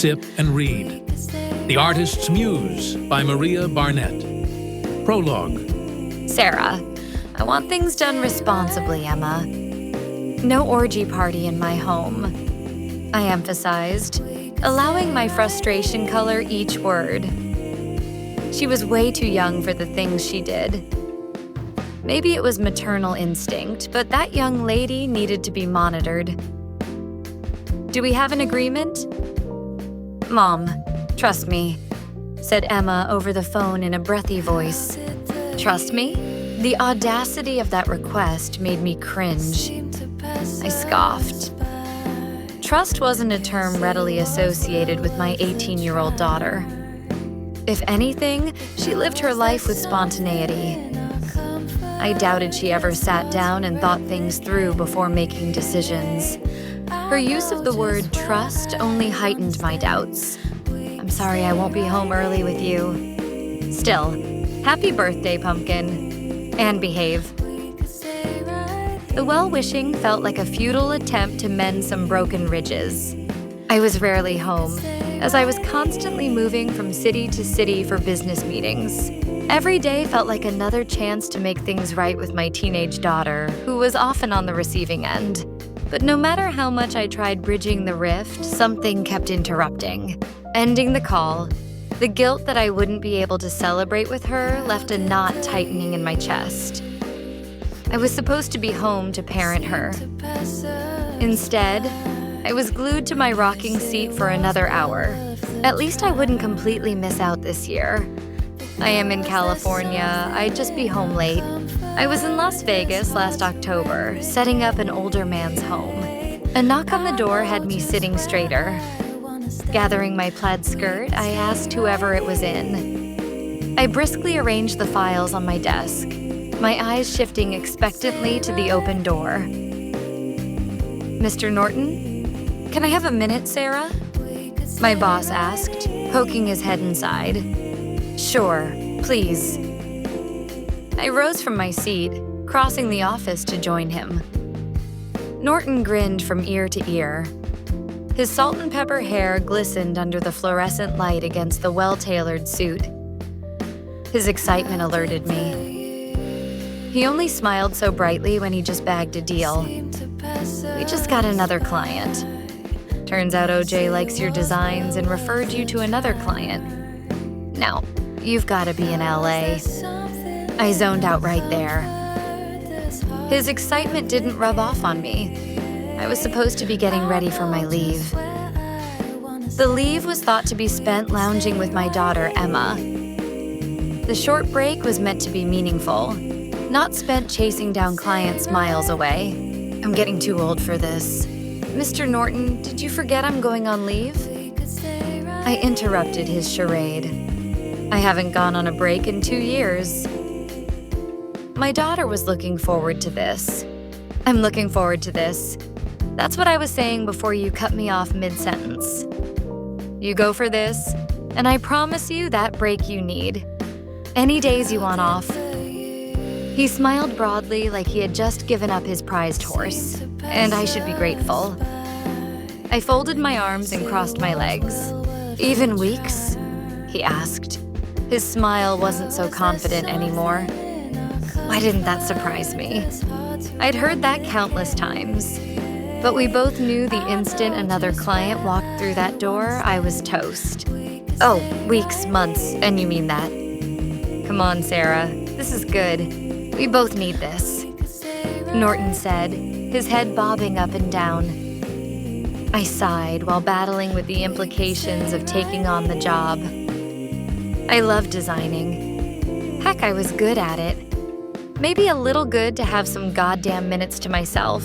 sip, and read. The Artist Muse by Maria Barnett. Prologue. Sarah, I want things done responsibly, Emma. No orgy party in my home, I emphasized, allowing my frustration color each word. She was way too young for the things she did. Maybe it was maternal instinct, but that young lady needed to be monitored. Do we have an agreement? Mom, trust me, said Emma over the phone in a breathy voice. Trust me? The audacity of that request made me cringe. I scoffed. Trust wasn't a term readily associated with my 18-year-old daughter. If anything, she lived her life with spontaneity. I doubted she ever sat down and thought things through before making decisions. Her use of the word trust only heightened my doubts. I'm sorry I won't be home early with you. Still, happy birthday, Pumpkin. And behave. The well-wishing felt like a futile attempt to mend some broken ridges. I was rarely home, as I was constantly moving from city to city for business meetings. Every day felt like another chance to make things right with my teenage daughter, who was often on the receiving end. But no matter how much I tried bridging the rift, something kept interrupting. Ending the call, the guilt that I wouldn't be able to celebrate with her left a knot tightening in my chest. I was supposed to be home to parent her. Instead, I was glued to my rocking seat for another hour. At least I wouldn't completely miss out this year. I am in California. I'd just be home late. I was in Las Vegas last October, setting up an older man's home. A knock on the door had me sitting straighter. Gathering my plaid skirt, I asked whoever it was in. I briskly arranged the files on my desk, my eyes shifting expectantly to the open door. Mr. Norton? Can I have a minute, Sarah? My boss asked, poking his head inside. Sure, please. I rose from my seat, crossing the office to join him. Norton grinned from ear to ear. His salt and pepper hair glistened under the fluorescent light against the well-tailored suit. His excitement alerted me. He only smiled so brightly when he just bagged a deal. We just got another client. Turns out OJ likes your designs and referred you to another client. Now, you've got to be in LA. I zoned out right there. His excitement didn't rub off on me. I was supposed to be getting ready for my leave. The leave was thought to be spent lounging with my daughter, Emma. The short break was meant to be meaningful, not spent chasing down clients miles away. I'm getting too old for this. Mr. Norton, did you forget I'm going on leave? I interrupted his charade. I haven't gone on a break in 2 years. My daughter was looking forward to this. I'm looking forward to this. That's what I was saying before you cut me off mid-sentence. You go for this, and I promise you that break you need. Any days you want off. He smiled broadly like he had just given up his prized horse, and I should be grateful. I folded my arms and crossed my legs. Even weeks? He asked. His smile wasn't so confident anymore. Why didn't that surprise me? I'd heard that countless times. But we both knew the instant another client walked through that door, I was toast. Oh, weeks, months, and you mean that. Come on, Sarah. This is good. We both need this. Norton said, his head bobbing up and down. I sighed while battling with the implications of taking on the job. I love designing. Heck, I was good at it. Maybe a little good to have some goddamn minutes to myself.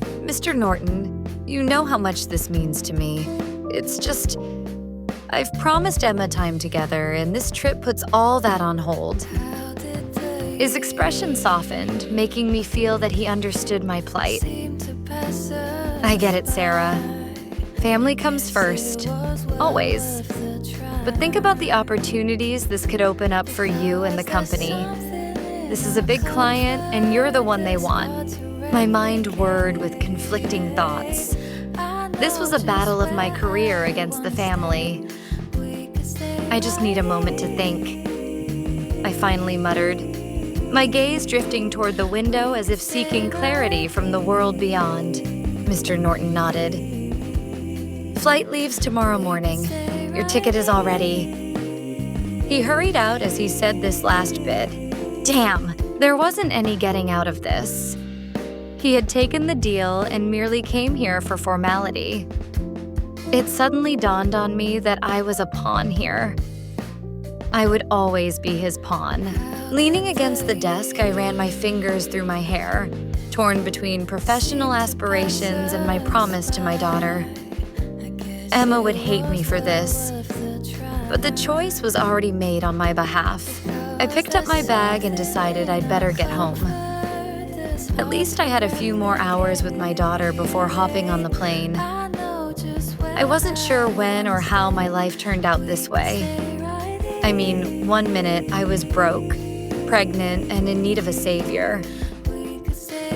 Mr. Norton, you know how much this means to me. It's just, I've promised Emma time together, and this trip puts all that on hold. His expression softened, making me feel that he understood my plight. I get it, Sarah. Family comes first, always. But think about the opportunities this could open up for you and the company. This is a big client, and you're the one they want. My mind whirred with conflicting thoughts. This was a battle of my career against the family. I just need a moment to think, I finally muttered, my gaze drifting toward the window as if seeking clarity from the world beyond. Mr. Norton nodded. Flight leaves tomorrow morning. Your ticket is all ready. He hurried out as he said this last bit. Damn, there wasn't any getting out of this. He had taken the deal and merely came here for formality. It suddenly dawned on me that I was a pawn here. I would always be his pawn. Leaning against the desk, I ran my fingers through my hair, torn between professional aspirations and my promise to my daughter. Emma would hate me for this, but the choice was already made on my behalf. I picked up my bag and decided I'd better get home. At least I had a few more hours with my daughter before hopping on the plane. I wasn't sure when or how my life turned out this way. I mean, 1 minute I was broke, pregnant, and in need of a savior.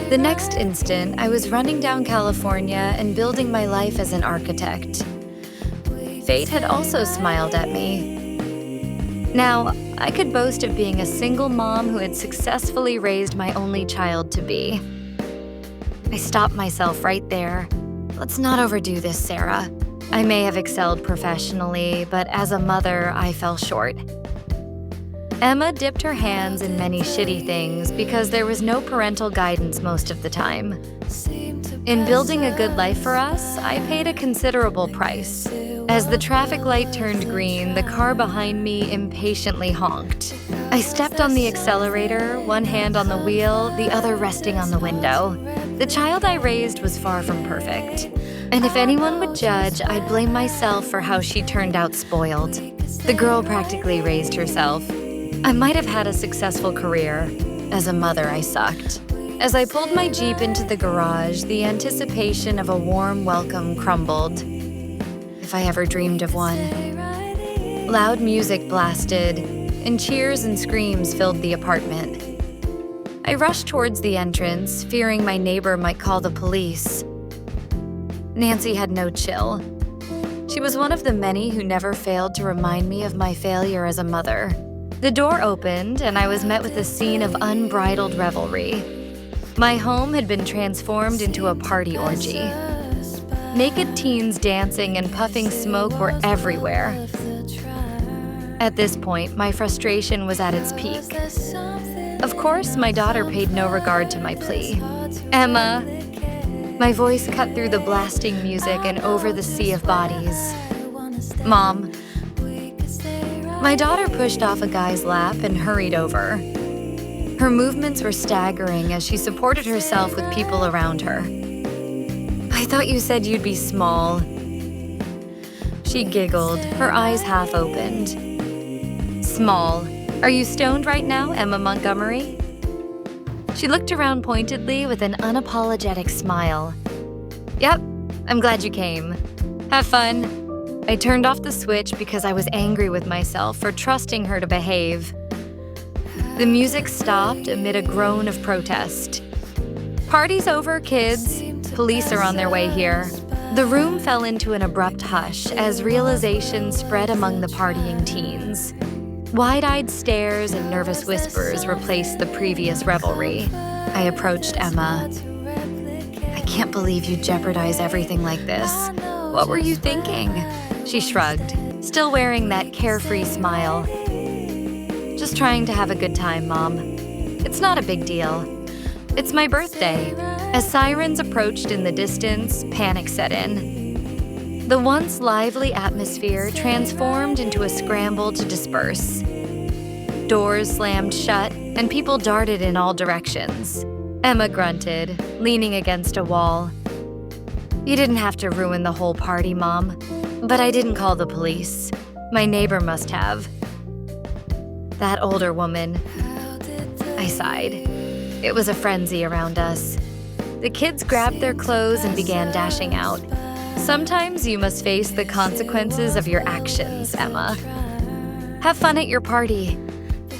The next instant, I was running down California and building my life as an architect. Fate had also smiled at me. Now, I could boast of being a single mom who had successfully raised my only child to be. I stopped myself right there. Let's not overdo this, Sarah. I may have excelled professionally, but as a mother, I fell short. Emma dipped her hands in many shitty things because there was no parental guidance most of the time. In building a good life for us, I paid a considerable price. As the traffic light turned green, the car behind me impatiently honked. I stepped on the accelerator, one hand on the wheel, the other resting on the window. The child I raised was far from perfect. And if anyone would judge, I'd blame myself for how she turned out spoiled. The girl practically raised herself. I might have had a successful career. As a mother, I sucked. As I pulled my Jeep into the garage, the anticipation of a warm welcome crumbled. If I ever dreamed of one. Loud music blasted, and cheers and screams filled the apartment. I rushed towards the entrance, fearing my neighbor might call the police. Nancy had no chill. She was one of the many who never failed to remind me of my failure as a mother. The door opened, and I was met with a scene of unbridled revelry. My home had been transformed into a party orgy. Naked teens dancing and puffing smoke were everywhere. At this point, my frustration was at its peak. Of course, my daughter paid no regard to my plea. Emma. My voice cut through the blasting music and over the sea of bodies. Mom. My daughter pushed off a guy's lap and hurried over. Her movements were staggering as she supported herself with people around her. I thought you said you'd be small. She giggled, her eyes half opened. Small. Are you stoned right now, Emma Montgomery? She looked around pointedly with an unapologetic smile. Yep, I'm glad you came. Have fun. I turned off the switch because I was angry with myself for trusting her to behave. The music stopped amid a groan of protest. Party's over, kids. Police are on their way here. The room fell into an abrupt hush as realization spread among the partying teens. Wide-eyed stares and nervous whispers replaced the previous revelry. I approached Emma. I can't believe you'd jeopardize everything like this. What were you thinking? She shrugged, still wearing that carefree smile. Just trying to have a good time, Mom. It's not a big deal. It's my birthday. As sirens approached in the distance, panic set in. The once lively atmosphere transformed into a scramble to disperse. Doors slammed shut, and people darted in all directions. Emma grunted, leaning against a wall. You didn't have to ruin the whole party, Mom. But I didn't call the police. My neighbor must have. That older woman. I sighed. It was a frenzy around us. The kids grabbed their clothes and began dashing out. Sometimes you must face the consequences of your actions, Emma. Have fun at your party,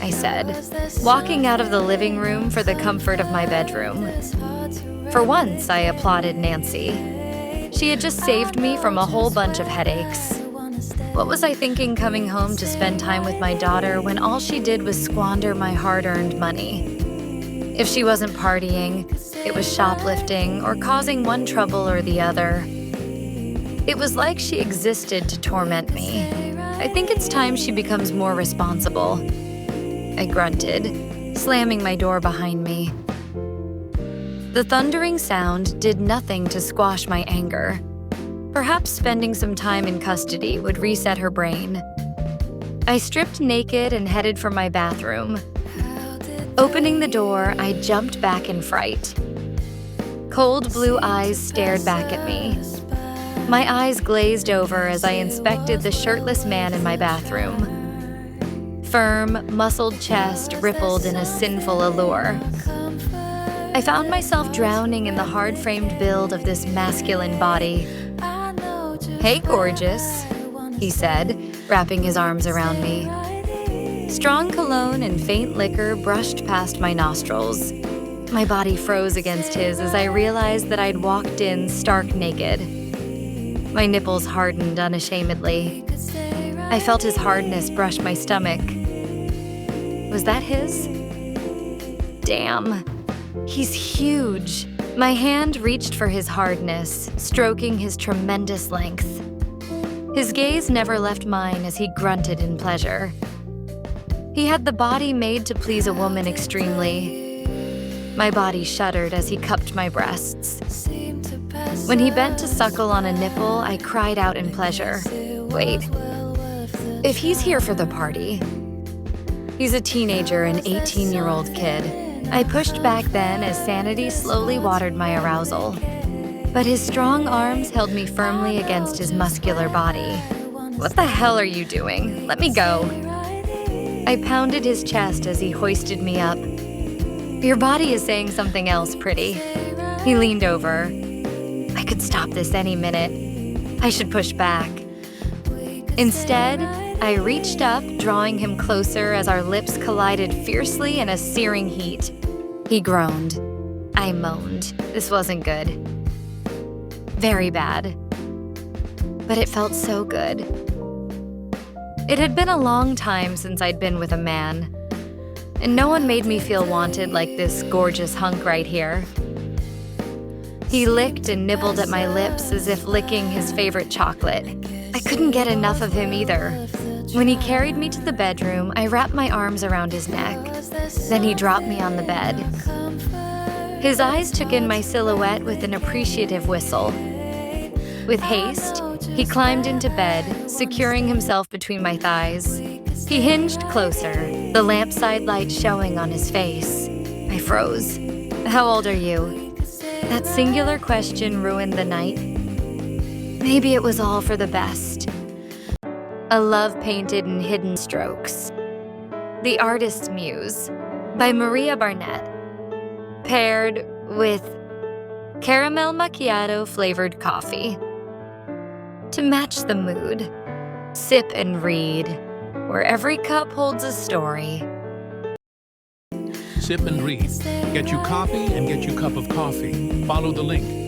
I said, walking out of the living room for the comfort of my bedroom. For once, I applauded Nancy. She had just saved me from a whole bunch of headaches. What was I thinking coming home to spend time with my daughter when all she did was squander my hard-earned money? If she wasn't partying, it was shoplifting or causing one trouble or the other. It was like she existed to torment me. I think it's time she becomes more responsible. I grunted, slamming my door behind me. The thundering sound did nothing to squash my anger. Perhaps spending some time in custody would reset her brain. I stripped naked and headed for my bathroom. Opening the door, I jumped back in fright. Cold blue eyes stared back at me. My eyes glazed over as I inspected the shirtless man in my bathroom. Firm, muscled chest rippled in a sinful allure. I found myself drowning in the hard-framed build of this masculine body. "Hey, gorgeous," he said, wrapping his arms around me. Strong cologne and faint liquor brushed past my nostrils. My body froze against his as I realized that I'd walked in stark naked. My nipples hardened unashamedly. I felt his hardness brush my stomach. Was that his? Damn. He's huge. My hand reached for his hardness, stroking his tremendous length. His gaze never left mine as he grunted in pleasure. He had the body made to please a woman extremely. My body shuddered as he cupped my breasts. When he bent to suckle on a nipple, I cried out in pleasure. Wait, if he's here for the party, he's a teenager, an 18-year-old kid. I pushed back then as sanity slowly watered my arousal. But his strong arms held me firmly against his muscular body. What the hell are you doing? Let me go. I pounded his chest as he hoisted me up. Your body is saying something else, pretty. He leaned over. I could stop this any minute. I should push back. Instead, I reached up, drawing him closer as our lips collided fiercely in a searing heat. He groaned. I moaned. This wasn't good. Very bad. But it felt so good. It had been a long time since I'd been with a man, and no one made me feel wanted like this gorgeous hunk right here. He licked and nibbled at my lips as if licking his favorite chocolate. I couldn't get enough of him either. When he carried me to the bedroom, I wrapped my arms around his neck. Then he dropped me on the bed. His eyes took in my silhouette with an appreciative whistle. With haste, he climbed into bed, securing himself between my thighs. He hinged closer, the lampside light showing on his face. I froze. How old are you? That singular question ruined the night. Maybe it was all for the best. A love painted in hidden strokes. The Artist Muse by Maria Barnett. Paired with caramel macchiato flavored coffee. To match the mood, sip and read, where every cup holds a story. Sip and read. Get you coffee and get you cup of coffee. Follow the link.